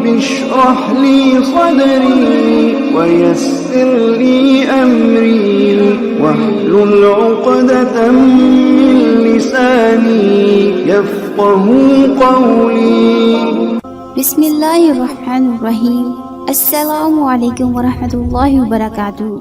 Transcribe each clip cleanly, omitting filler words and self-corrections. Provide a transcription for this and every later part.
رب اشرح لي صدري ويسر لي أمري واحلل عقدة من لساني يفقهوا قولي. بسم اللہ الرحمن الرحیم. السلام علیکم ورحمۃ اللہ وبرکاتہ.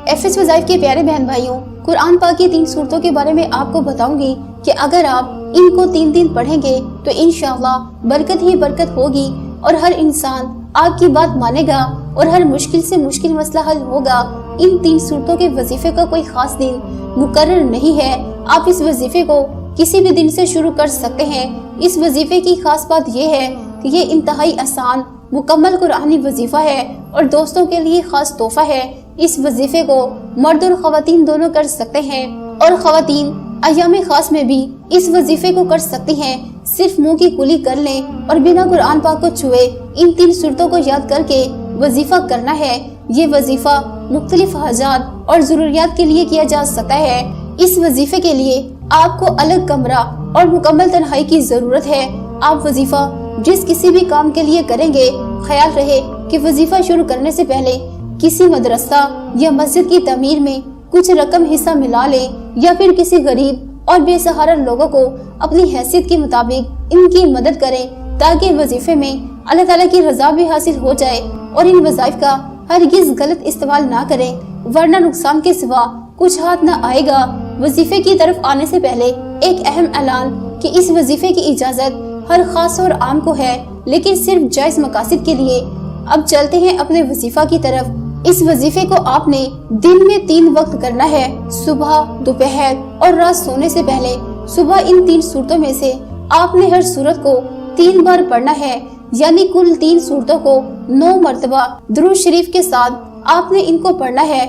ایف ایس وظائف کے پیارے بہن بھائیوں، قرآن پاک کی 3 سورتوں کے بارے میں آپ کو بتاؤں گی کہ اگر آپ ان کو 3 دن پڑھیں گے تو انشاءاللہ برکت ہی برکت ہوگی اور ہر انسان آپ کی بات مانے گا اور ہر مشکل سے مشکل مسئلہ حل ہوگا. ان 3 سورتوں کے وظیفے کا کوئی خاص دن مقرر نہیں ہے. آپ اس وظیفے کو کسی بھی دن سے شروع کر سکتے ہیں. اس وظیفے کی خاص بات یہ ہے کہ یہ انتہائی آسان مکمل قرآنی وظیفہ ہے اور دوستوں کے لیے خاص تحفہ ہے. اس وظیفے کو مرد اور خواتین دونوں کر سکتے ہیں اور خواتین ایام خاص میں بھی اس وظیفے کو کر سکتی ہیں. صرف منہ کی کلی کر لیں اور بنا قرآن پاک کو چھوئے ان 3 سورتوں کو یاد کر کے وظیفہ کرنا ہے. یہ وظیفہ مختلف حاجات اور ضروریات کے لیے کیا جا سکتا ہے. اس وظیفے کے لیے آپ کو الگ کمرہ اور مکمل تنہائی کی ضرورت ہے. آپ وظیفہ جس کسی بھی کام کے لیے کریں گے، خیال رہے کہ وظیفہ شروع کرنے سے پہلے کسی مدرسہ یا مسجد کی تعمیر میں کچھ رقم حصہ ملا لیں یا پھر کسی غریب اور بے سہارا لوگوں کو اپنی حیثیت کے مطابق ان کی مدد کریں تاکہ وظیفے میں اللہ تعالیٰ کی رضا بھی حاصل ہو جائے. اور ان وظائف کا ہرگز غلط استعمال نہ کریں ورنہ نقصان کے سوا کچھ ہاتھ نہ آئے گا. وظیفے کی طرف آنے سے پہلے ایک اہم اعلان کہ اس وظیفے کی اجازت ہر خاص اور عام کو ہے لیکن صرف جائز مقاصد کے لیے. اب چلتے ہیں اپنے وظیفہ کی طرف. اس وظیفے کو آپ نے دن میں 3 وقت کرنا ہے، صبح، دوپہر اور رات سونے سے پہلے. صبح ان 3 سورتوں میں سے آپ نے ہر سورت کو 3 بار پڑھنا ہے، یعنی کل 3 سورتوں کو 9 مرتبہ درود شریف کے ساتھ آپ نے ان کو پڑھنا ہے.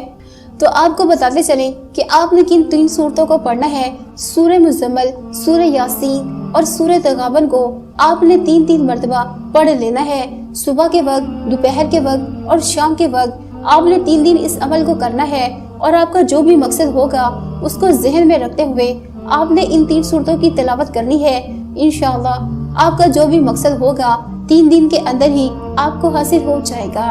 تو آپ کو بتاتے چلیں کہ آپ نے کن 3 سورتوں کو پڑھنا ہے. سورہ مزمل، سورہ یاسین اور سورہ تغابن کو آپ نے 3 مرتبہ پڑھ لینا ہے. صبح کے وقت، دوپہر کے وقت اور شام کے وقت آپ نے 3 دن اس عمل کو کرنا ہے اور آپ کا جو بھی مقصد ہوگا اس کو ذہن میں رکھتے ہوئے آپ نے ان 3 سورتوں کی تلاوت کرنی ہے. انشاءاللہ آپ کا جو بھی مقصد ہوگا 3 دن کے اندر ہی آپ کو حاصل ہو جائے گا.